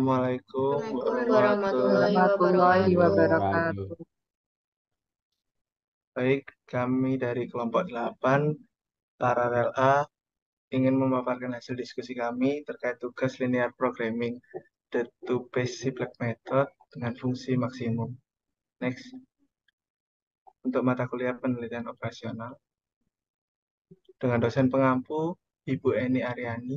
Assalamualaikum Assalamualaikum warahmatullahi warahmatullahi Warahmatullahi wabarakatuh. wabarakatuh. wabarakatuh. Baik, kami dari kelompok 8 Paralel A ingin memaparkan hasil diskusi kami terkait tugas linear programming, the two-phase Simplex method dengan fungsi maksimum. Next, untuk mata kuliah penelitian operasional dengan dosen pengampu Ibu Eni Aryani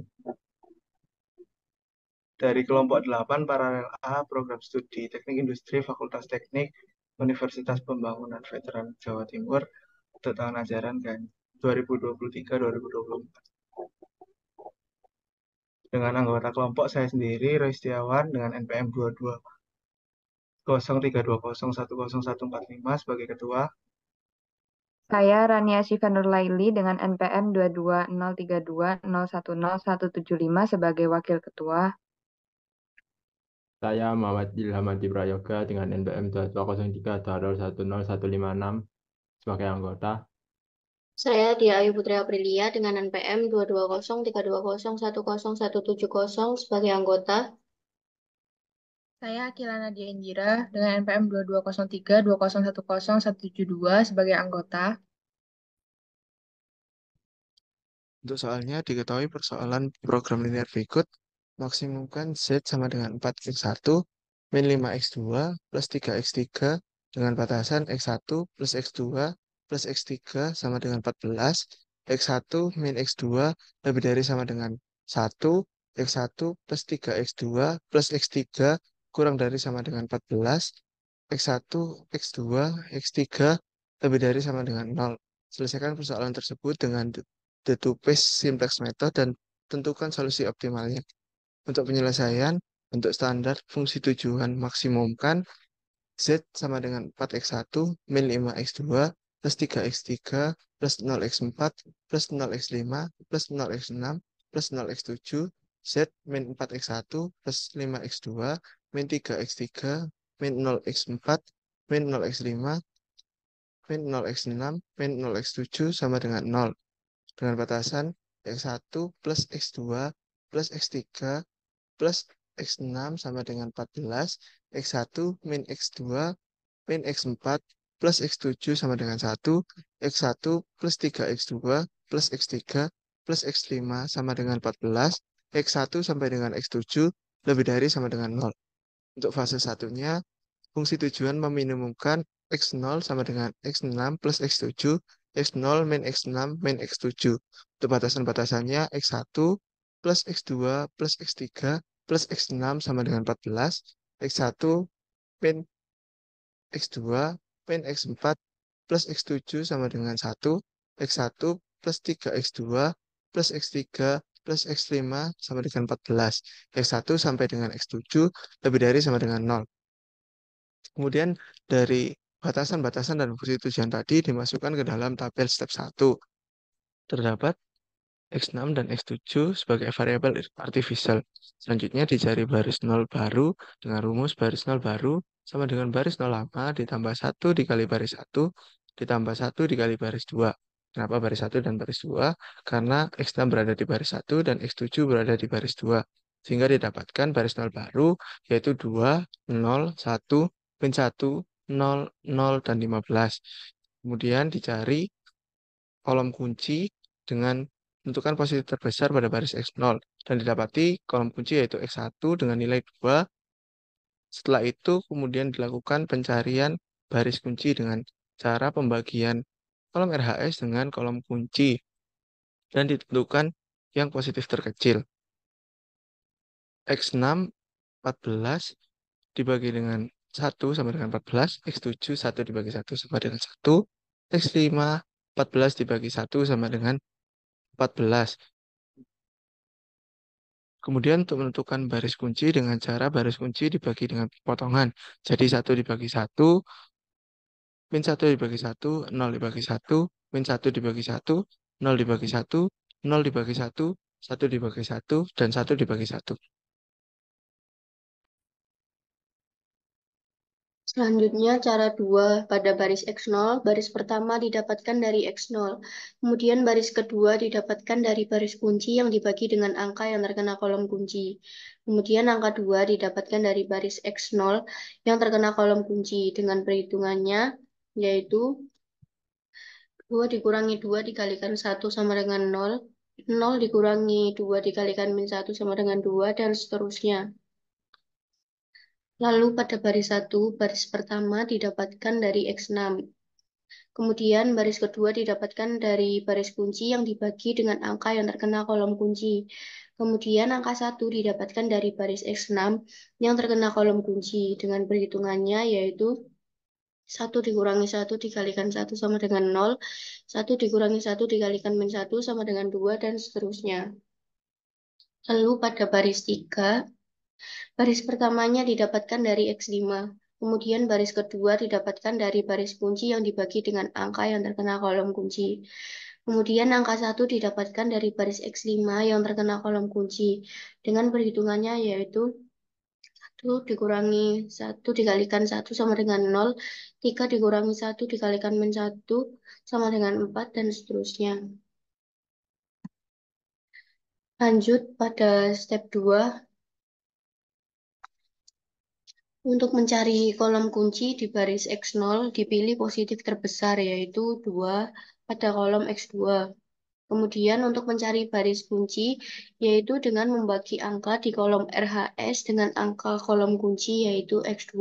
dari kelompok 8 Paralel A Program Studi Teknik Industri Fakultas Teknik Universitas Pembangunan Veteran Jawa Timur untuk tahun ajaran kan 2023-2024. Dengan anggota kelompok saya sendiri, Roy Setiawan dengan NPM 220320101445 sebagai ketua, Saya Rania Syifa Nurlaili dengan NPM 22032010175 sebagai wakil ketua. Saya Muhammad Ilham Adi Prayoga dengan NPM 2203-1010156 sebagai anggota. Saya Dia Ayu Putri Aprilia dengan NPM 22032010170 sebagai anggota. Saya Akila Nadia Indira dengan NPM 2203-2010172 sebagai anggota. untuk soalnya diketahui persoalan program linear berikut, maksimumkan Z sama dengan 4x1 min 5x2 plus 3x3 dengan batasan x1 plus x2 plus x3 sama dengan 14, x1 min x2 lebih dari sama dengan 1, x1 plus 3x2 plus x3 kurang dari sama dengan 14, x1, x2, x3 lebih dari sama dengan 0. Selesaikan persoalan tersebut dengan the two-phase simplex method dan tentukan solusi optimalnya. Untuk penyelesaian, untuk standar fungsi tujuan maksimumkan Z sama dengan 4x1 min 5x2 plus 3x3 plus 0x4 plus 0x5 plus 0x6 plus 0x7 Z min 4x1 plus 5x2 min 3x3 min 0x4 min 0x5 min 0x6 min 0x7 sama dengan 0 dengan batasan x1 plus x2 plus x3 plus x6 sama dengan 14, x1 min x2 min x4 plus x7 sama dengan 1, x1 plus 3x2 plus x3 plus x5 sama dengan 14, x1 sampai dengan x7 lebih dari sama dengan 0. Untuk fase satunya, fungsi tujuan meminimumkan x0 sama dengan x6 plus x7, x0 min x6 min x7. Untuk batasan-batasannya x1 plus x2 plus x3 plus x6 sama dengan 14, x1 min x2 min x4 plus x7 sama dengan 1, x1 plus 3x2 plus x3 plus x5 sama dengan 14, x1 sampai dengan x7 lebih dari sama dengan 0. Kemudian dari batasan-batasan dan fungsi tujuan tadi dimasukkan ke dalam tabel step 1. Terdapat X6 dan X7 sebagai variabel artificial. Selanjutnya dicari baris 0 baru dengan rumus baris 0 baru sama dengan baris 0 lama ditambah 1 dikali baris 1 ditambah 1 dikali baris 2. Kenapa baris 1 dan baris 2? Karena X6 berada di baris 1 dan X7 berada di baris 2. Sehingga didapatkan baris 0 baru yaitu 2, 0, 1, min 1, 0, 0, dan 15. Kemudian dicari kolom kunci dengan menentukan posisi terbesar pada baris X0 dan didapati kolom kunci yaitu X1 dengan nilai 2. Setelah itu kemudian dilakukan pencarian baris kunci dengan cara pembagian kolom RHS dengan kolom kunci dan ditentukan yang positif terkecil. X6 14 dibagi dengan 1 sama dengan 14, X7 1 dibagi 1 sama dengan 1, X5 14 dibagi 1 sama dengan 14. Kemudian untuk menentukan baris kunci dengan cara baris kunci dibagi dengan potongan. Jadi 1 dibagi 1, min 1 dibagi 1, 0 dibagi 1, min 1 dibagi 1, 0 dibagi 1, 0 dibagi 1, 1 dibagi 1, dan 1 dibagi 1. Selanjutnya, cara 2 pada baris X0, baris pertama didapatkan dari X0. Kemudian baris kedua didapatkan dari baris kunci yang dibagi dengan angka yang terkena kolom kunci. Kemudian angka 2 didapatkan dari baris X0 yang terkena kolom kunci. Dengan perhitungannya, yaitu 2 dikurangi 2 dikalikan 1 sama dengan 0. 0 dikurangi 2 dikalikan min 1 sama dengan 2, dan seterusnya. Lalu pada baris 1, baris pertama didapatkan dari X6. Kemudian baris kedua didapatkan dari baris kunci yang dibagi dengan angka yang terkena kolom kunci. Kemudian angka 1 didapatkan dari baris X6 yang terkena kolom kunci. Dengan perhitungannya yaitu 1 dikurangi 1 dikalikan 1 sama dengan 0. 1 dikurangi 1 dikalikan min 1 sama dengan 2, dan seterusnya. Lalu pada baris 3, baris pertamanya didapatkan dari X5. Kemudian baris kedua didapatkan dari baris kunci yang dibagi dengan angka yang terkena kolom kunci. Kemudian angka 1 didapatkan dari baris X5 yang terkena kolom kunci. Dengan perhitungannya yaitu 1 dikurangi 1 dikalikan 1 sama dengan 0. 3 dikurangi 1 dikalikan min 1 sama dengan 4, dan seterusnya. Lanjut pada step 2. Untuk mencari kolom kunci di baris X0, dipilih positif terbesar, yaitu 2 pada kolom X2. Kemudian untuk mencari baris kunci, yaitu dengan membagi angka di kolom RHS dengan angka kolom kunci, yaitu X2.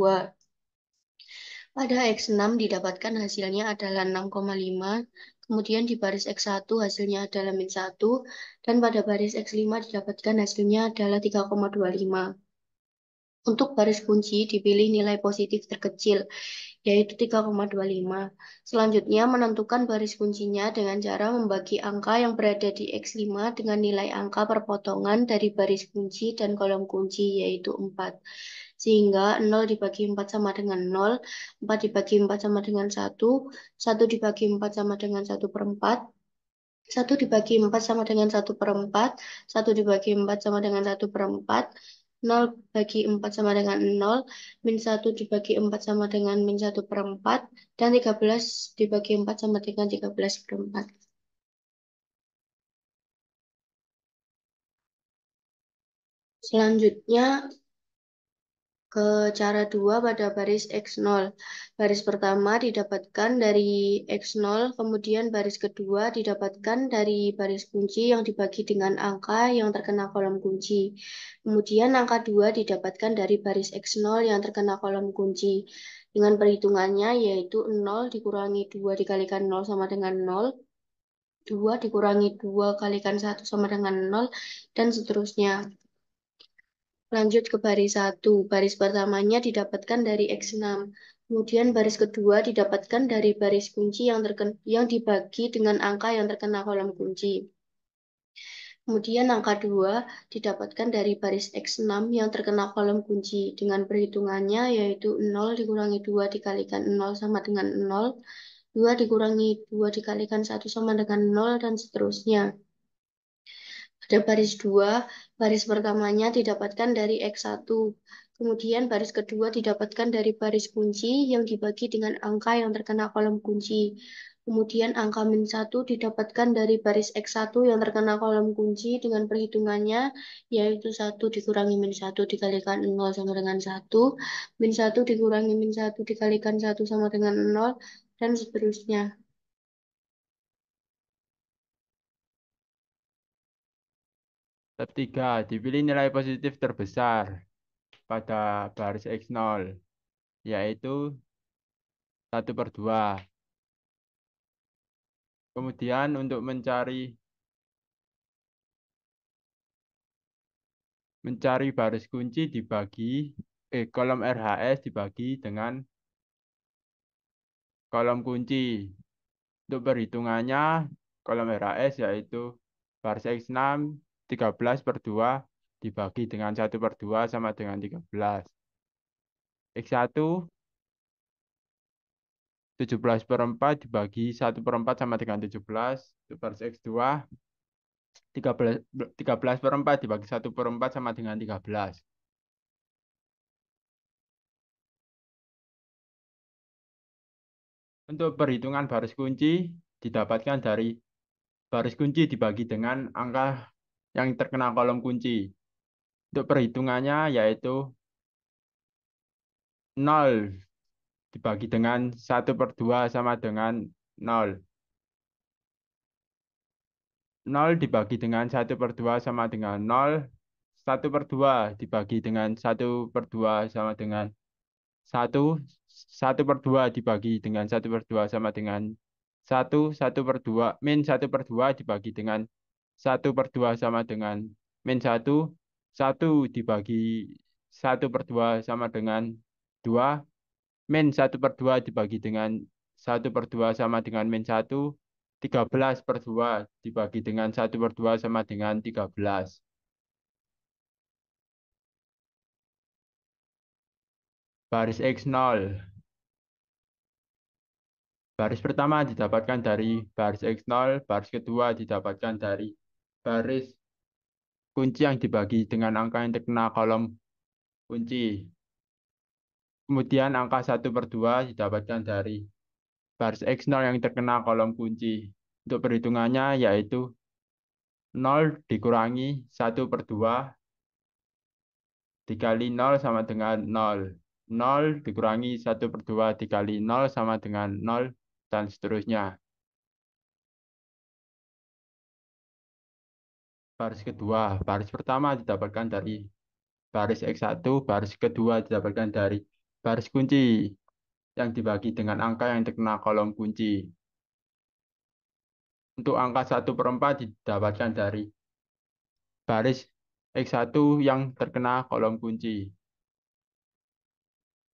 Pada X6 didapatkan hasilnya adalah 6,5, kemudian di baris X1 hasilnya adalah min 1, dan pada baris X5 didapatkan hasilnya adalah 3,25. Untuk baris kunci dipilih nilai positif terkecil, yaitu 3,25. Selanjutnya menentukan baris kuncinya dengan cara membagi angka yang berada di X5 dengan nilai angka perpotongan dari baris kunci dan kolom kunci, yaitu 4. Sehingga 0 dibagi 4 sama dengan 0, 4 dibagi 4 sama dengan 1, 1 dibagi 4 sama dengan 1 per 4, 1 dibagi 4 sama dengan 1 per 4, 1 dibagi 4 sama dengan 1 per 4, 0 bagi 4 sama dengan 0, min 1 dibagi 4 sama dengan min 1 per 4, dan 13 dibagi 4 sama dengan 13 per 4. Selanjutnya ke cara 2 pada baris X0. Baris pertama didapatkan dari X0, kemudian baris kedua didapatkan dari baris kunci yang dibagi dengan angka yang terkena kolom kunci. Kemudian angka 2 didapatkan dari baris X0 yang terkena kolom kunci. Dengan perhitungannya yaitu 0 dikurangi 2 dikalikan 0 sama dengan 0, 2 dikurangi 2 kalikan 1 sama dengan 0, dan seterusnya. Lanjut ke baris 1. Baris pertamanya didapatkan dari X6. Kemudian baris kedua didapatkan dari baris kunci yang dibagi dengan angka yang terkena kolom kunci. Kemudian angka 2 didapatkan dari baris X6 yang terkena kolom kunci. Dengan perhitungannya yaitu 0 dikurangi 2 dikalikan 0 sama dengan 0. 2 dikurangi 2 dikalikan 1 sama dengan 0, dan seterusnya. Pada baris 2, baris pertamanya didapatkan dari X1. Kemudian baris kedua didapatkan dari baris kunci yang dibagi dengan angka yang terkena kolom kunci. Kemudian angka min 1 didapatkan dari baris X1 yang terkena kolom kunci dengan perhitungannya, yaitu 1 dikurangi min 1 dikalikan 0 sama dengan 1, min 1 dikurangi min 1 dikalikan 1 sama dengan 0, dan seterusnya. Step 3, dipilih nilai positif terbesar pada baris X0, yaitu 1/2. Kemudian untuk mencari baris kunci kolom RHS dibagi dengan kolom kunci. Untuk perhitungannya, kolom RHS yaitu baris X6 13/2 dibagi dengan 1/2 sama dengan 13. X1 17/4 dibagi 1/4 sama dengan 17. Untuk baris X2 13/4 dibagi 1/4 sama dengan 13. Untuk perhitungan baris kunci didapatkan dari baris kunci dibagi dengan angka yang terkena kolom kunci. Untuk perhitungannya yaitu 0 dibagi dengan 1/2 sama dengan 0. 0 dibagi dengan 1/2 sama dengan 0. 1/2 dibagi dengan 1/2 sama dengan 1. 1/2 dibagi dengan 1/2 sama dengan 1. 1/2 min 1/2 dibagi dengan 1/2 sama dengan min 1. 1 dibagi 1/2 sama dengan 2. Min 1/2 dibagi dengan 1/2 sama dengan min 1. 13/2 dibagi dengan 1/2 sama dengan 13. Baris X0. Baris pertama didapatkan dari baris X0, baris kedua didapatkan dari baris kunci yang dibagi dengan angka yang terkena kolom kunci. Kemudian angka 1/2 didapatkan dari baris X0 yang terkena kolom kunci. Untuk perhitungannya yaitu 0 dikurangi 1/2 dikali 0 sama dengan 0. 0 dikurangi 1/2 dikali 0 sama dengan 0, dan seterusnya. Baris kedua, baris pertama didapatkan dari baris X1, baris kedua didapatkan dari baris kunci yang dibagi dengan angka yang terkena kolom kunci. Untuk angka 1/4 didapatkan dari baris X1 yang terkena kolom kunci.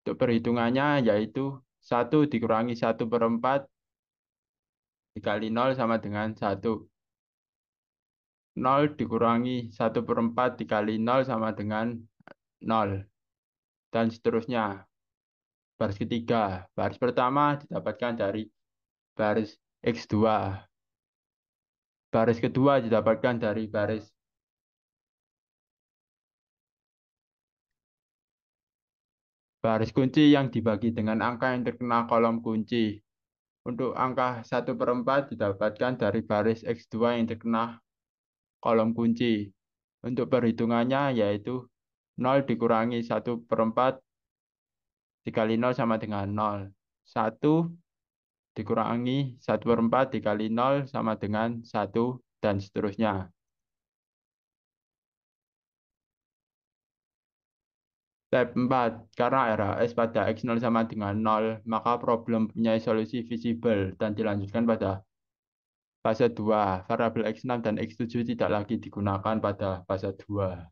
Untuk perhitungannya yaitu 1 dikurangi 1/4 dikali 0 sama dengan 1. 0 dikurangi 1/4 dikali 0 sama dengan 0. Dan seterusnya. Baris ketiga. Baris pertama didapatkan dari baris X2. Baris kedua didapatkan dari baris kunci yang dibagi dengan angka yang terkena kolom kunci. Untuk angka 1/4 didapatkan dari baris X2 yang terkena kolom kunci. Untuk perhitungannya yaitu 0 dikurangi 1/4 dikali 0 sama dengan 0. 1 dikurangi 1/4 dikali 0 sama dengan 1, dan seterusnya. Step 4. Karena RHS pada X0 sama dengan 0, maka problem punya solusi visible dan dilanjutkan pada fase 2. Variabel X6 dan X7 tidak lagi digunakan pada fase 2.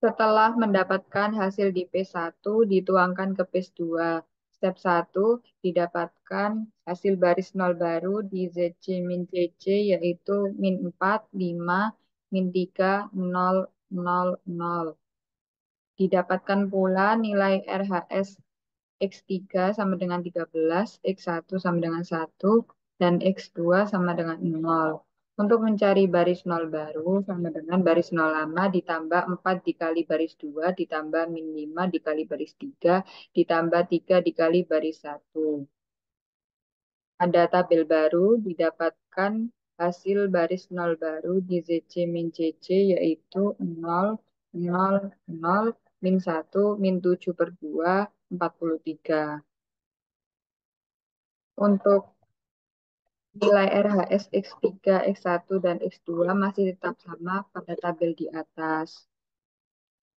Setelah mendapatkan hasil di P1, dituangkan ke P2. Step 1, didapatkan hasil baris 0 baru di ZC min CC, yaitu min 4, 5, min 3, 0, 0, 0. Didapatkan pula nilai RHS X3 sama dengan 13, X1 sama dengan 1, dan X2 sama dengan 0. Untuk mencari baris 0 baru sama dengan baris 0 lama ditambah 4 dikali baris 2 ditambah min 5 dikali baris 3 ditambah 3 dikali baris 1. Ada tabel baru, didapatkan hasil baris 0 baru di ZC min CC, yaitu 0, 0, 0, min 1, min 7/2, 43. Untuk nilai RHS X3, X1, dan X2 masih tetap sama pada tabel di atas.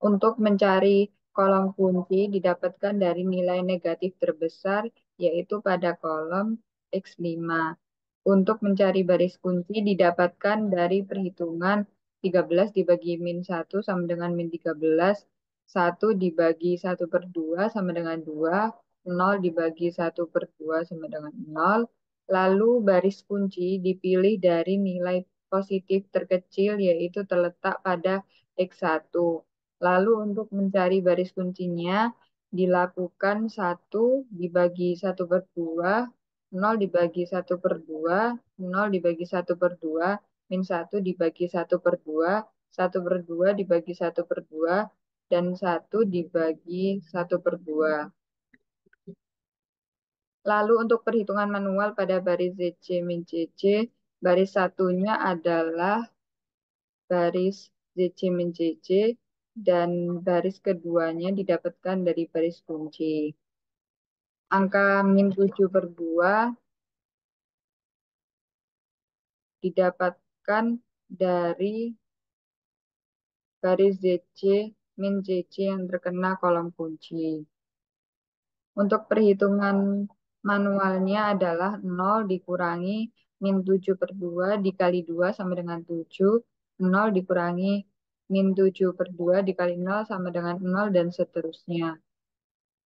Untuk mencari kolom kunci didapatkan dari nilai negatif terbesar, yaitu pada kolom X5. Untuk mencari baris kunci didapatkan dari perhitungan 13 dibagi min 1 sama dengan min 13, 1 dibagi 1/2 sama dengan 2, 0 dibagi 1/2 sama dengan 0. Lalu baris kunci dipilih dari nilai positif terkecil, yaitu terletak pada X1. Lalu untuk mencari baris kuncinya dilakukan 1 dibagi 1/2, 0 dibagi 1/2, 0 dibagi 1/2, min 1 dibagi 1/2, 1/2 dibagi 1/2, dan 1 dibagi 1/2. Lalu untuk perhitungan manual pada baris ZC min CC, baris satunya adalah baris ZC min CC dan baris keduanya didapatkan dari baris kunci. Angka min 7/2 didapatkan dari baris ZC min CC yang terkena kolom kunci. Untuk perhitungan manualnya adalah 0 dikurangi min 7/2 dikali 2 sama dengan 7, 0 dikurangi min 7/2 dikali 0 sama dengan 0, dan seterusnya.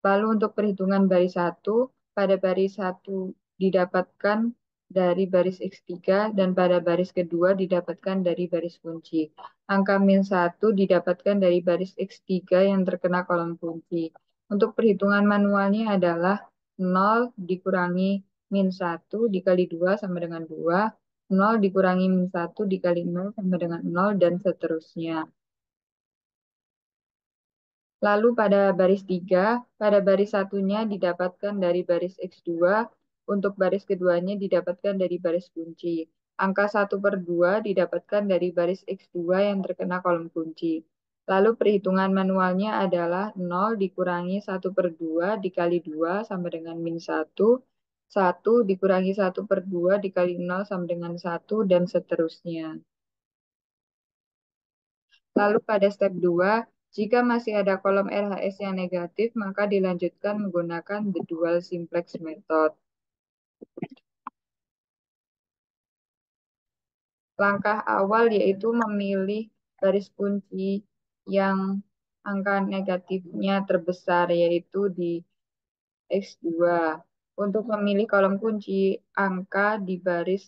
Lalu untuk perhitungan baris 1, pada baris 1 didapatkan dari baris X3 dan pada baris kedua didapatkan dari baris kunci. Angka min 1 didapatkan dari baris X3 yang terkena kolom kunci. Untuk perhitungan manualnya adalah 0 dikurangi min 1 dikali 2 sama dengan 2, 0 dikurangi min 1 dikali 0 sama dengan 0, dan seterusnya. Lalu pada baris 3, pada baris satunya didapatkan dari baris X2, untuk baris keduanya didapatkan dari baris kunci. Angka 1/2 didapatkan dari baris X2 yang terkena kolom kunci. Lalu perhitungan manualnya adalah 0 dikurangi 1/2 dikali 2 sama dengan min 1, 1 dikurangi 1/2 dikali 0 sama dengan 1, dan seterusnya. Lalu pada step 2, jika masih ada kolom RHS yang negatif, maka dilanjutkan menggunakan the dual simplex method. Langkah awal yaitu memilih baris kunci yang angka negatifnya terbesar, yaitu di X2. Untuk memilih kolom kunci, angka di baris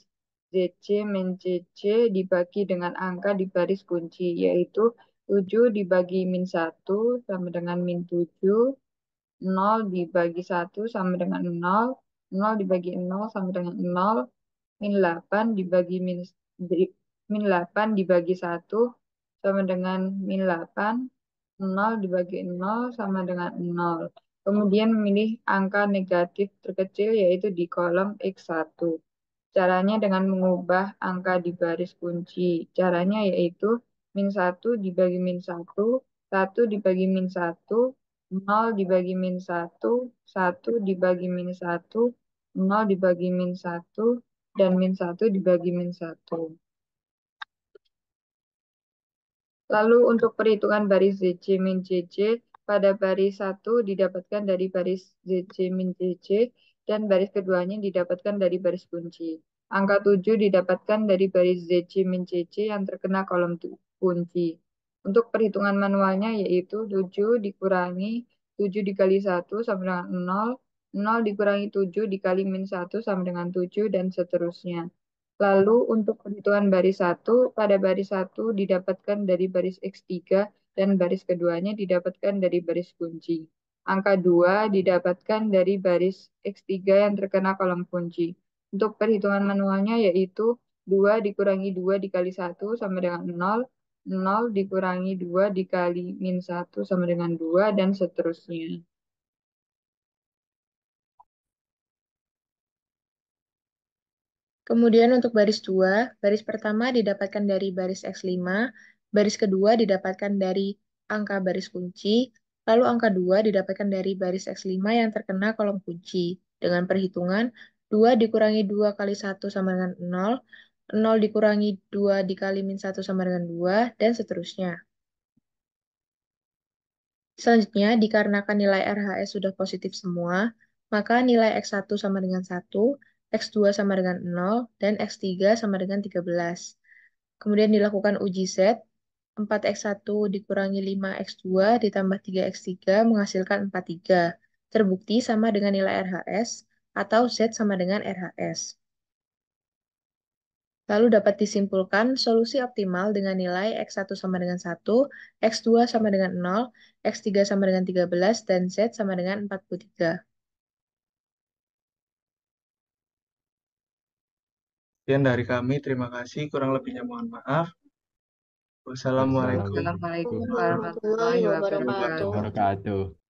ZC min CC dibagi dengan angka di baris kunci, yaitu 7 dibagi min 1 sama dengan min 7, 0 dibagi 1 sama dengan 0, 0 dibagi 0 sama dengan 0, min 8 dibagi min 8 dibagi 1 sama dengan min 8, 0 dibagi 0 sama dengan 0. Kemudian memilih angka negatif terkecil yaitu di kolom X1. Caranya dengan mengubah angka di baris kunci. Caranya yaitu min 1 dibagi min 1, 1 dibagi min 1, 0 dibagi min 1, 1 dibagi min 1, 0 dibagi min 1, dan min 1 dibagi min 1. Lalu untuk perhitungan baris ZC min CC, pada baris 1 didapatkan dari baris ZC min CC dan baris keduanya didapatkan dari baris kunci. Angka 7 didapatkan dari baris ZC min CC yang terkena kolom kunci. Untuk perhitungan manualnya yaitu 7 dikurangi 7 dikali 1 sama dengan 0, 0 dikurangi 7 dikali min 1 sama dengan 7, dan seterusnya. Lalu untuk perhitungan baris 1, pada baris 1 didapatkan dari baris X3 dan baris keduanya didapatkan dari baris kunci. Angka 2 didapatkan dari baris X3 yang terkena kolom kunci. Untuk perhitungan manualnya yaitu 2 dikurangi 2 dikali 1 sama dengan 0, 0 dikurangi 2 dikali min 1 sama dengan 2, dan seterusnya. Kemudian untuk baris 2, baris pertama didapatkan dari baris X5, baris kedua didapatkan dari angka baris kunci, lalu angka 2 didapatkan dari baris X5 yang terkena kolom kunci. Dengan perhitungan 2 dikurangi 2 kali 1 sama dengan 0, 0 dikurangi 2 dikali min 1 sama dengan 2, dan seterusnya. Selanjutnya, dikarenakan nilai RHS sudah positif semua, maka nilai X1 sama dengan 1, X2 sama dengan 0, dan X3 sama dengan 13. Kemudian dilakukan uji set, 4X1 dikurangi 5X2 ditambah 3X3 menghasilkan 43. Terbukti sama dengan nilai RHS, atau Z sama dengan RHS. Lalu dapat disimpulkan solusi optimal dengan nilai X1 sama dengan 1, X2 sama dengan 0, X3 sama dengan 13, dan Z sama dengan 43. Sekian dari kami, terima kasih. Kurang lebihnya mohon maaf. Wassalamualaikum. Assalamualaikum Assalamualaikum warahmatullahi warahmatullahi wabarakatuh. wabarakatuh. wabarakatuh.